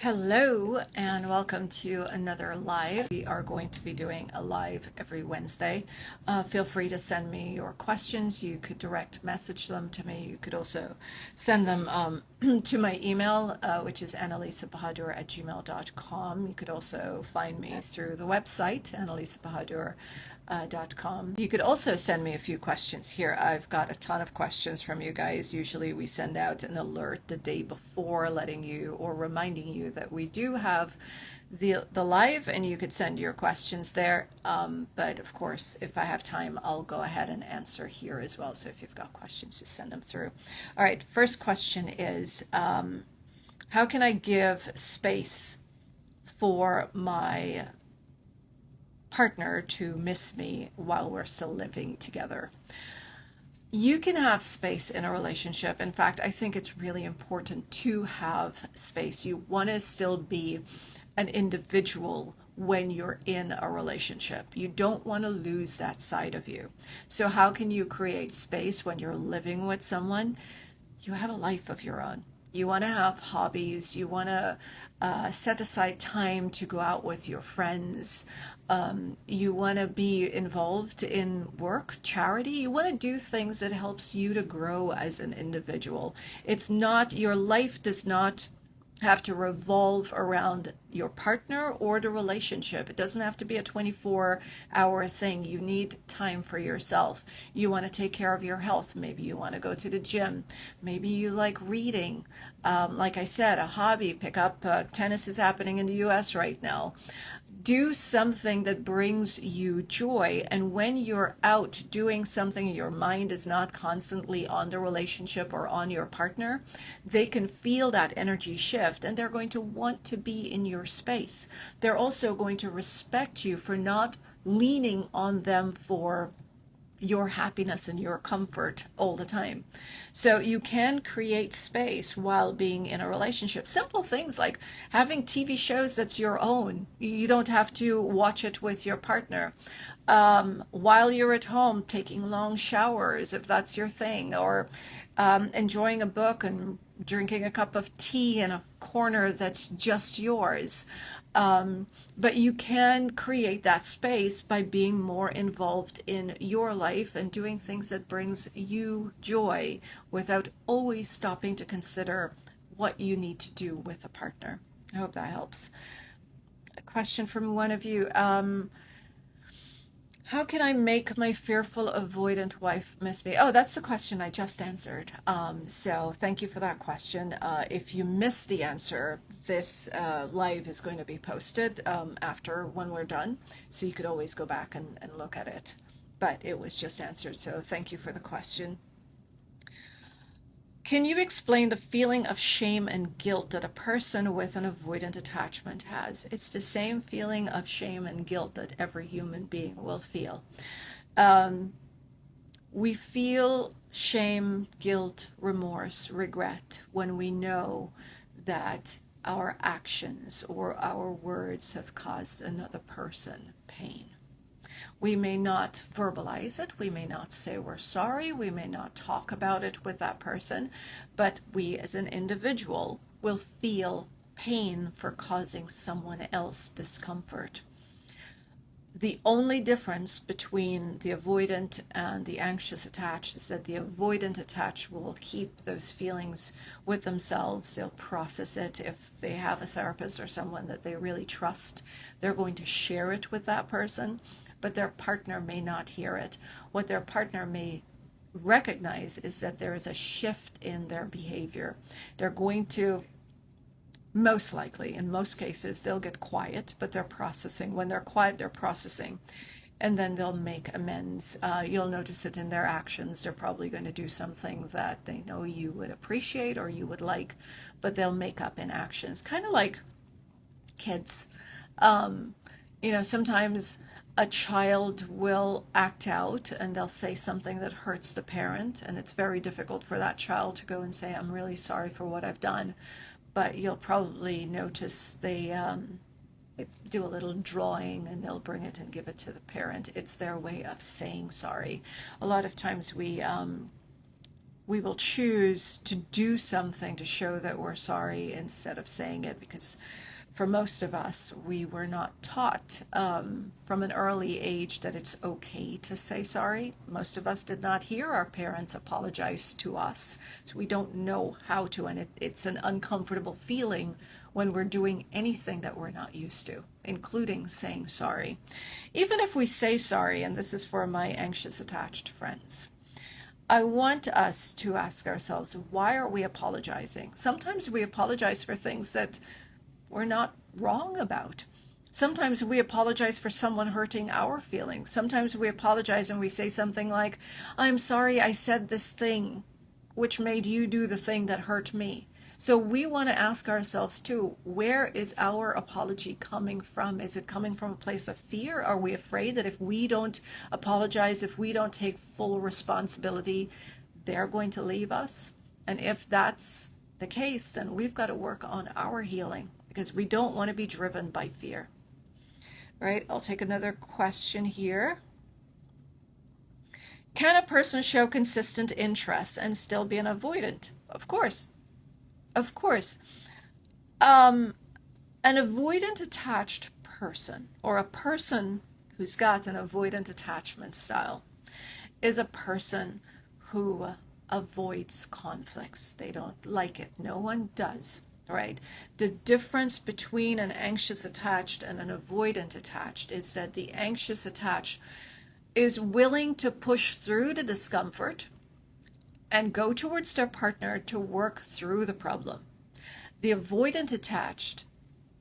Hello and welcome to another live. We are going to be doing a live every Wednesday. Feel free to send me your questions. You could direct message them to me. You could also send them to my email, which is annalisabahadur@gmail.com. You could also find me through the website, annalisabahadur.com. You could also send me a few questions here. I've got a ton of questions from you guys. Usually we send out an alert the day before letting you or reminding you that we do have the live, and you could send your questions there. But of course, if I have time, I'll go ahead and answer here as well. So if you've got questions, just send them through. All right, first question is, how can I give space for my partner to miss me while we're still living together? You can have space in a relationship. In fact, I think it's really important to have space. You want to still be an individual when you're in a relationship. You don't want to lose that side of you. So how can you create space when you're living with someone? You have a life of your own. You want to have hobbies. You want to set aside time to go out with your friends. You want to be involved in work, charity. You want to do things that helps you to grow as an individual. It's not, your life does not have to revolve around your partner or the relationship. It doesn't have to be a 24-hour thing. You need time for yourself. You want to take care of your health. Maybe you want to go to the gym. Maybe you like reading. Like I said, a hobby, pick up tennis is happening in the US right now. Do something that brings you joy. And when you're out doing something, your mind is not constantly on the relationship or on your partner, they can feel that energy shift and they're going to want to be in your space. They're also going to respect you for not leaning on them for your happiness and your comfort all the time. So you can create space while being in a relationship. Simple things like having TV shows that's your own. You don't have to watch it with your partner. While you're at home, taking long showers, if that's your thing, or enjoying a book and drinking a cup of tea in a corner that's just yours. But you can create that space by being more involved in your life and doing things that brings you joy without always stopping to consider what you need to do with a partner. I hope that helps. A question from one of you. How can I make my fearful, avoidant wife miss me? Oh, that's the question I just answered. So thank you for that question. If you missed the answer, this live is going to be posted after when we're done. So you could always go back and look at it. But it was just answered. So thank you for the question. Can you explain the feeling of shame and guilt that a person with an avoidant attachment has? It's the same feeling of shame and guilt that every human being will feel. We feel shame, guilt, remorse, regret when we know that our actions or our words have caused another person pain. We may not verbalize it, we may not say we're sorry, we may not talk about it with that person, but we as an individual will feel pain for causing someone else discomfort. The only difference between the avoidant and the anxious attached is that the avoidant attached will keep those feelings with themselves. They'll process it. If they have a therapist or someone that they really trust, they're going to share it with that person, but their partner may not hear it. What their partner may recognize is that there is a shift in their behavior. They're going to, most likely, in most cases, they'll get quiet, but they're processing. When they're quiet, they're processing, and then they'll make amends. You'll notice it in their actions. They're probably going to do something that they know you would appreciate or you would like, but they'll make up in actions. Kind of like kids. Sometimes a child will act out and they'll say something that hurts the parent, and it's very difficult for that child to go and say, I'm really sorry for what I've done. But you'll probably notice they do a little drawing and they'll bring it and give it to the parent. It's their way of saying sorry. A lot of times we we will choose to do something to show that we're sorry instead of saying it, because for most of us, we were not taught from an early age that it's okay to say sorry. Most of us did not hear our parents apologize to us, so we don't know how to, and it's an uncomfortable feeling when we're doing anything that we're not used to, including saying sorry. Even if we say sorry, and this is for my anxious attached friends, I want us to ask ourselves, why are we apologizing? Sometimes we apologize for things that we're not wrong about. Sometimes we apologize for someone hurting our feelings. Sometimes we apologize and we say something like, I'm sorry I said this thing which made you do the thing that hurt me. So we want to ask ourselves too, where is our apology coming from? Is it coming from a place of fear? Are we afraid that if we don't apologize, if we don't take full responsibility, they're going to leave us? And if that's the case, then we've got to work on our healing, because we don't want to be driven by fear. Right? I'll take another question here. Can a person show consistent interest and still be an avoidant? Of course. Of course. An avoidant attached person, or a person who's got an avoidant attachment style, is a person who avoids conflicts. They don't like it. No one does. Right? The difference between an anxious attached and an avoidant attached is that the anxious attached is willing to push through the discomfort and go towards their partner to work through the problem. The avoidant attached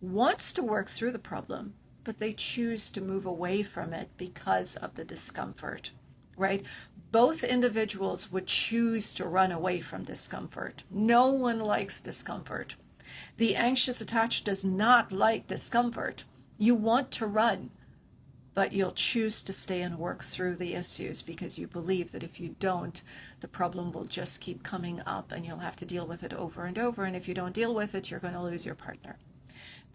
wants to work through the problem, but they choose to move away from it because of the discomfort, right? Both individuals would choose to run away from discomfort. No one likes discomfort. The anxious attached does not like discomfort. You want to run, but you'll choose to stay and work through the issues because you believe that if you don't, the problem will just keep coming up and you'll have to deal with it over and over. And if you don't deal with it, you're going to lose your partner.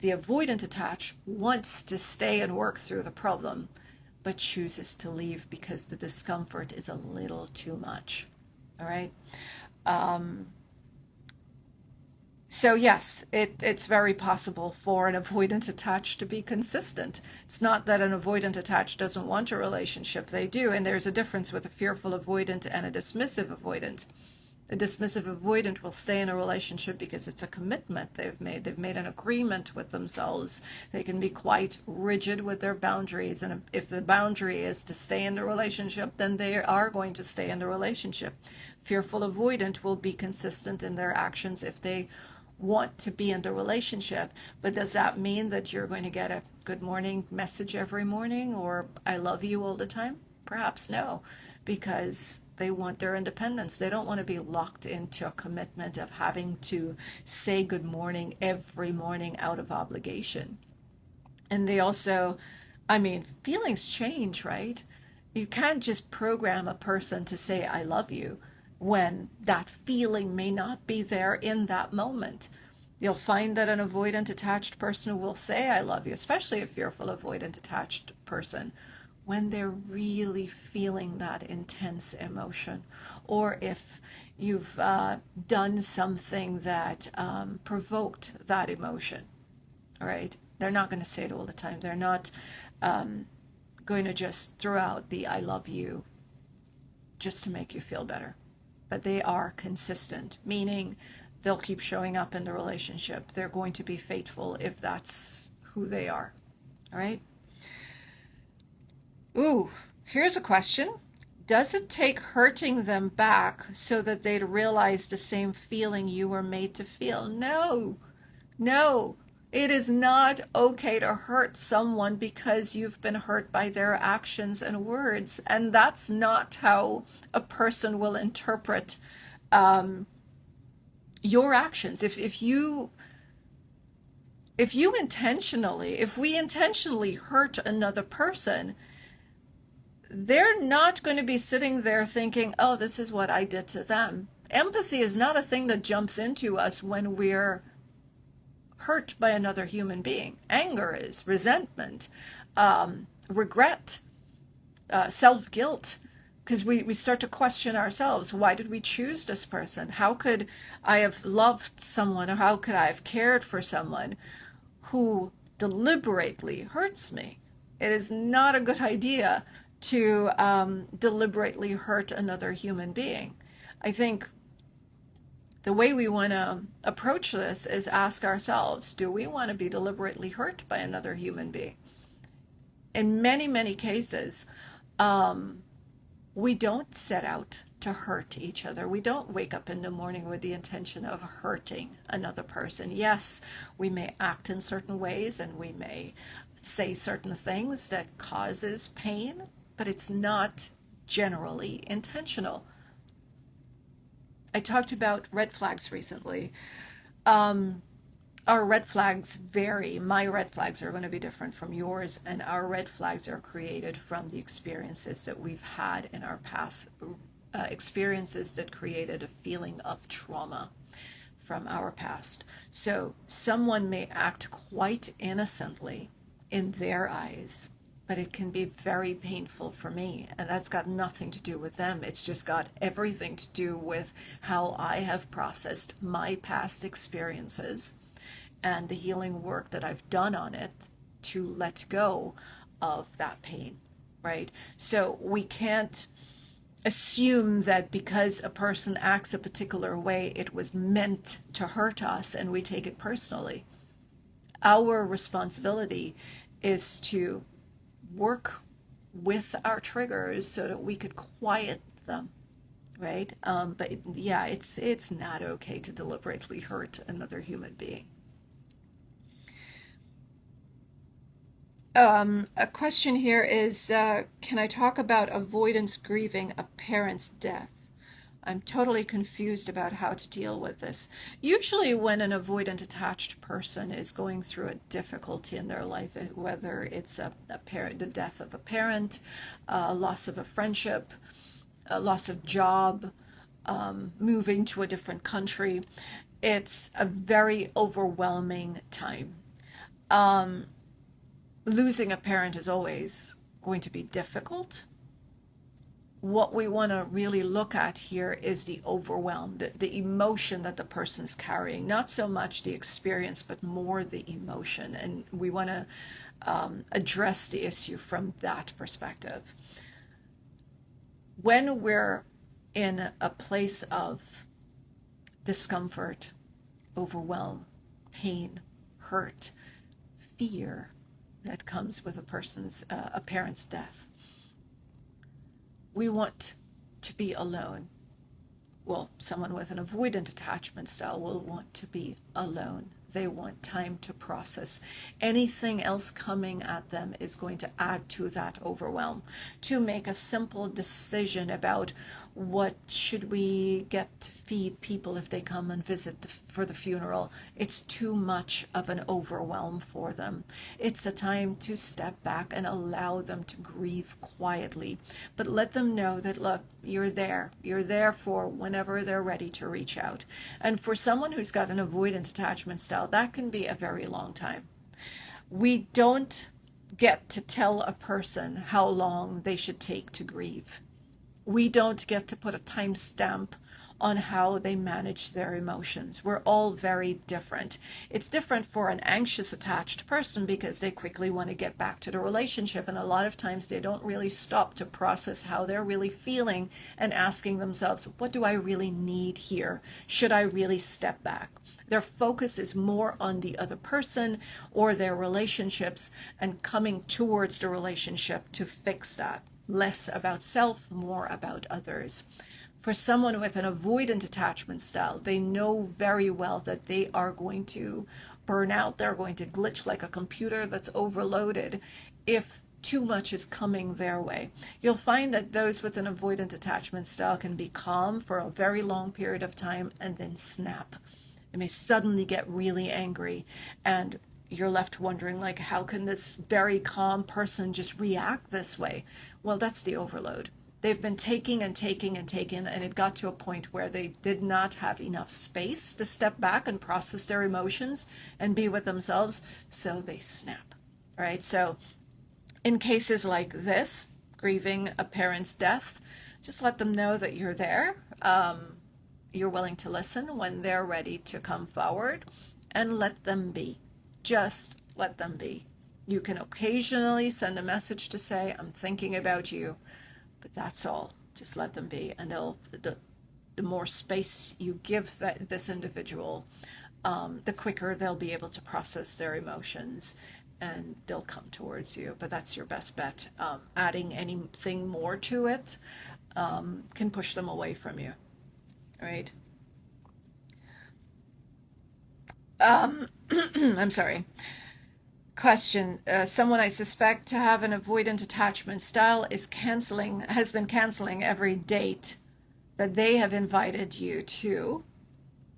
The avoidant attached wants to stay and work through the problem, but chooses to leave because the discomfort is a little too much. All right? So yes, it's very possible for an avoidant attached to be consistent. It's not that an avoidant attached doesn't want a relationship. They do, and there's a difference with a fearful avoidant and a dismissive avoidant. A dismissive avoidant will stay in a relationship because it's a commitment they've made. They've made an agreement with themselves. They can be quite rigid with their boundaries, and if the boundary is to stay in the relationship, then they are going to stay in the relationship. Fearful avoidant will be consistent in their actions if they want to be in the relationship. But does that mean that you're going to get a good morning message every morning or I love you all the time? Perhaps no, because they want their independence. They don't want to be locked into a commitment of having to say good morning every morning out of obligation. And they also, feelings change, right? You can't just program a person to say I love you when that feeling may not be there in that moment. You'll find that an avoidant attached person will say I love you, especially a fearful avoidant attached person, when they're really feeling that intense emotion, or if you've done something that provoked that emotion. All right? They're not going to say it all the time. They're not going to just throw out the I love you just to make you feel better. But they are consistent, meaning they'll keep showing up in the relationship. They're going to be faithful if that's who they are. All right? Ooh, here's a question. Does it take hurting them back so that they'd realize the same feeling you were made to feel? No. It is not okay to hurt someone because you've been hurt by their actions and words. And that's not how a person will interpret your actions. If we intentionally hurt another person, they're not going to be sitting there thinking, oh, this is what I did to them. Empathy is not a thing that jumps into us when we're hurt by another human being. Anger is, resentment, regret, self-guilt. because we start to question ourselves. Why did we choose this person? How could I have loved someone, or how could I have cared for someone who deliberately hurts me? It is not a good idea to deliberately hurt another human being. I think the way we want to approach this is ask ourselves, do we want to be deliberately hurt by another human being? In many, many cases, we don't set out to hurt each other. We don't wake up in the morning with the intention of hurting another person. Yes, we may act in certain ways and we may say certain things that causes pain, but it's not generally intentional. I talked about red flags recently. Our red flags vary. My red flags are going to be different from yours, and our red flags are created from the experiences that we've had in our past, experiences that created a feeling of trauma from our past. So someone may act quite innocently in their eyes, but it can be very painful for me. And that's got nothing to do with them. It's just got everything to do with how I have processed my past experiences and the healing work that I've done on it to let go of that pain, right? So we can't assume that because a person acts a particular way, it was meant to hurt us and we take it personally. Our responsibility is to work with our triggers so that we could quiet them, right? But yeah, it's not okay to deliberately hurt another human being. A question here is, can I talk about avoidance grieving a parent's death? I'm totally confused about how to deal with this. Usually when an avoidant attached person is going through a difficulty in their life, whether it's a parent, the death of a parent, loss of a friendship, a loss of job, moving to a different country, it's a very overwhelming time. Losing a parent is always going to be difficult. What we want to really look at here is the overwhelm, the emotion that the person's carrying, not so much the experience, but more the emotion. And we want to address the issue from that perspective. When we're in a place of discomfort, overwhelm, pain, hurt, fear that comes with a parent's death, we want to be alone. Well, someone with an avoidant attachment style will want to be alone. They want time to process. Anything else coming at them is going to add to that overwhelm. To make a simple decision about what should we get to feed people if they come and visit for the funeral, it's too much of an overwhelm for them. It's a time to step back and allow them to grieve quietly, but let them know that, look, you're there for whenever they're ready to reach out. And for someone who's got an avoidant attachment style, that can be a very long time. We don't get to tell a person how long they should take to grieve. We don't get to put a time stamp on how they manage their emotions. We're all very different. It's different for an anxious attached person because they quickly want to get back to the relationship, and a lot of times they don't really stop to process how they're really feeling and asking themselves, what do I really need here? Should I really step back? Their focus is more on the other person or their relationships and coming towards the relationship to fix that. Less about self, more about others. For someone with an avoidant attachment style, they know very well that they are going to burn out. They're going to glitch like a computer that's overloaded if too much is coming their way. You'll find that those with an avoidant attachment style can be calm for a very long period of time and then snap. They may suddenly get really angry, and you're left wondering, like, how can this very calm person just react this way? Well, that's the overload. They've been taking and taking and taking, and it got to a point where they did not have enough space to step back and process their emotions and be with themselves, so they snap, right? So in cases like this, grieving a parent's death, Just let them know that you're there. You're willing to listen when they're ready to come forward, and let them be. Just let them be. You can occasionally send a message to say, I'm thinking about you, but that's all. Just let them be. And the more space you give this individual, the quicker they'll be able to process their emotions and they'll come towards you. But that's your best bet. Adding anything more to it can push them away from you. Right? I'm sorry. Question. Someone I suspect to have an avoidant attachment style has been canceling every date that they have invited you to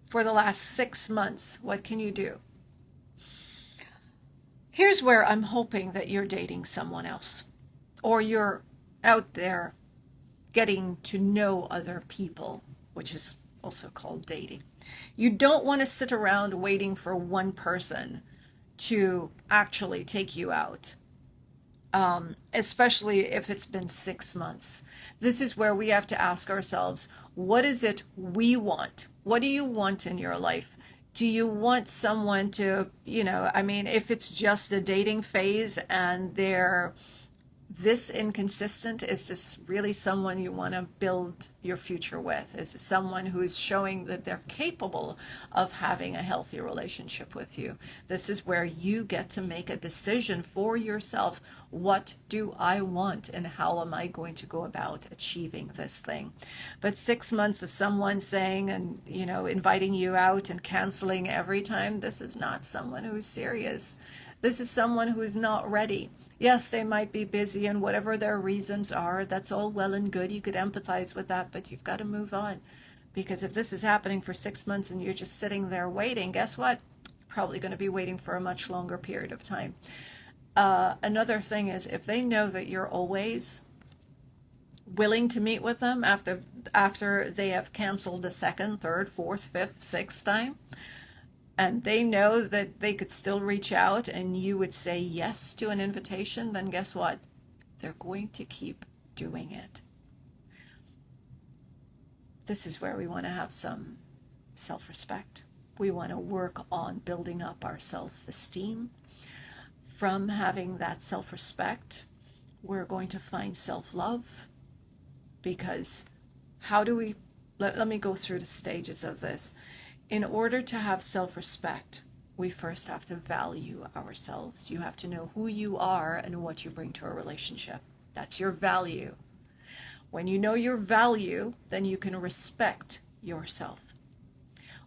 for the last 6 months. What can you do? Here's where I'm hoping that you're dating someone else, or you're out there getting to know other people, which is also called dating. You don't want to sit around waiting for one person to actually take you out, especially if it's been 6 months. This is where we have to ask ourselves, what is it we want? What do you want in your life? Do you want someone to, if it's just a dating phase and they're this inconsistent, is this really someone you want to build your future with? Is it someone who is showing that they're capable of having a healthy relationship with you? This is where you get to make a decision for yourself. What do I want, and how am I going to go about achieving this thing? But 6 months of someone saying and inviting you out and canceling every time, this is not someone who's serious. This is someone who is not ready. Yes, they might be busy, and whatever their reasons are, that's all well and good. You could empathize with that, but you've got to move on. Because if this is happening for 6 months and you're just sitting there waiting, guess what? You're probably going to be waiting for a much longer period of time. Another thing is, if they know that you're always willing to meet with them after they have canceled the second, third, fourth, fifth, sixth time, and they know that they could still reach out and you would say yes to an invitation, then guess what? They're going to keep doing it. This is where we want to have some self-respect. We want to work on building up our self-esteem. From having that self-respect, we're going to find self-love, because let me go through the stages of this. In order to have self-respect, we first have to value ourselves. You have to know who you are and what you bring to a relationship. That's your value. When you know your value, then you can respect yourself.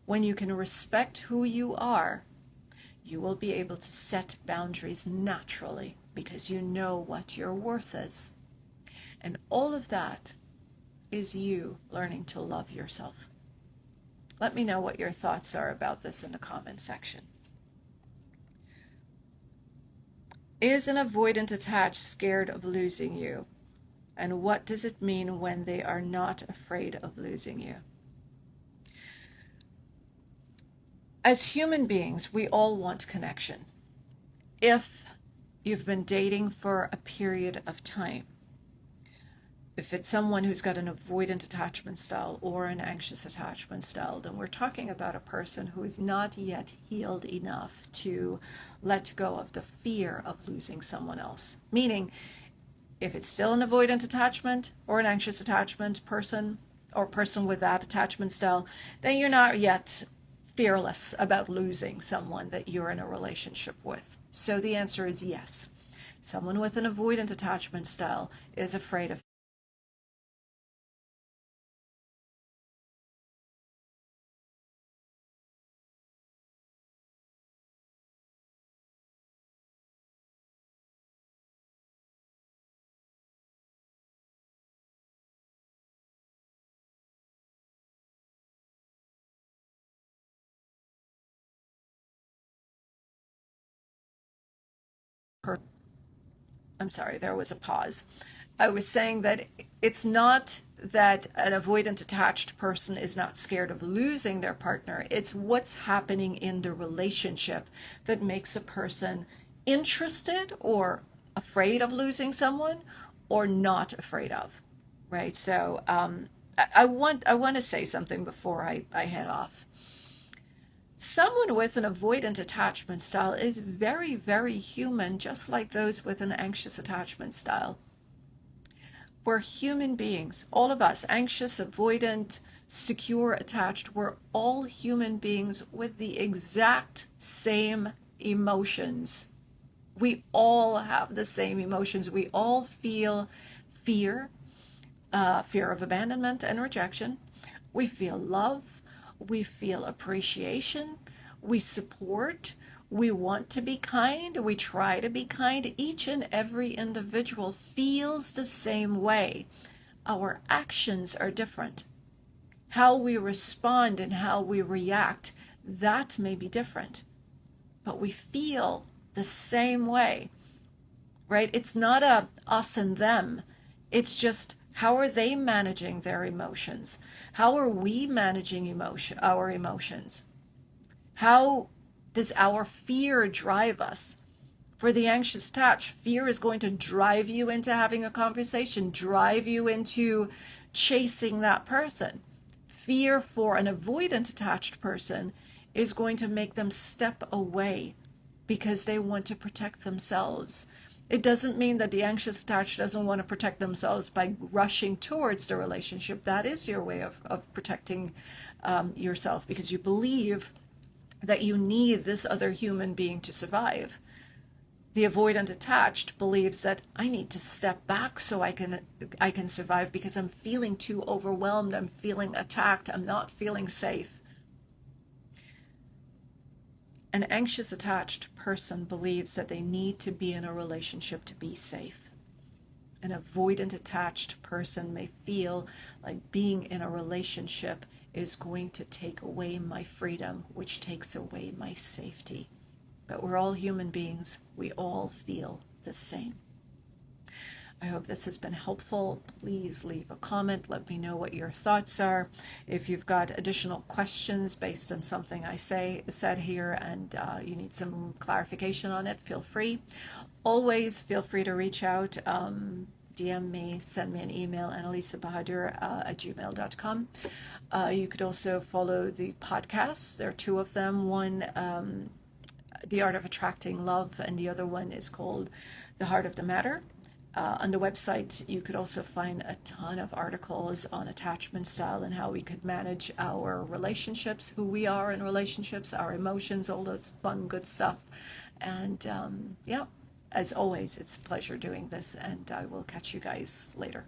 When you can respect who you are, you will be able to set boundaries naturally, because you know what your worth is. And all of that is you learning to love yourself. Let me know what your thoughts are about this in the comment section. Is an avoidant attached scared of losing you? And what does it mean when they are not afraid of losing you? As human beings, we all want connection. If you've been dating for a period of time, if it's someone who's got an avoidant attachment style or an anxious attachment style, then we're talking about a person who is not yet healed enough to let go of the fear of losing someone else. Meaning, if it's still an avoidant attachment or an anxious attachment person, or person with that attachment style, then you're not yet fearless about losing someone that you're in a relationship with. So the answer is yes. Someone with an avoidant attachment style is afraid of her. I'm sorry, there was a pause. I was saying that it's not that an avoidant attached person is not scared of losing their partner. It's what's happening in the relationship that makes a person interested or afraid of losing someone, or not afraid of. right? So I want to say something before I head off. Someone with an avoidant attachment style is very, very human, just like those with an anxious attachment style. We're human beings, all of us, anxious, avoidant, secure, attached. We're all human beings with the exact same emotions. We all have the same emotions. We all feel fear, fear of abandonment and rejection. We feel love. We feel appreciation. We support. We want to be kind. We try to be kind. Each and every individual feels the same way. Our actions are different. How we respond and how we react, that may be different. But we feel the same way, right? It's not a us and them. It's just how are they managing their emotions? How are we managing our emotions? How does our fear drive us? For the anxious attached, fear is going to drive you into having a conversation, drive you into chasing that person. Fear for an avoidant attached person is going to make them step away because they want to protect themselves. It doesn't mean that the anxious attached doesn't want to protect themselves by rushing towards the relationship. That is your way of protecting yourself, because you believe that you need this other human being to survive. The avoidant attached believes that I need to step back so I can survive because I'm feeling too overwhelmed, I'm feeling attacked, I'm not feeling safe. An anxious attached person believes that they need to be in a relationship to be safe. An avoidant attached person may feel like being in a relationship is going to take away my freedom, which takes away my safety. But we're all human beings. We all feel the same. I hope this has been helpful. Please leave a comment. Let me know what your thoughts are. If you've got additional questions based on something I said here and you need some clarification on it, feel free. Always feel free to reach out. DM me, send me an email, annalisabahadur@gmail.com. You could also follow the podcasts. There are two of them. One, The Art of Attracting Love, and the other one is called The Heart of the Matter. On the website, you could also find a ton of articles on attachment style and how we could manage our relationships, who we are in relationships, our emotions, all those fun, good stuff. And yeah, as always, it's a pleasure doing this, and I will catch you guys later.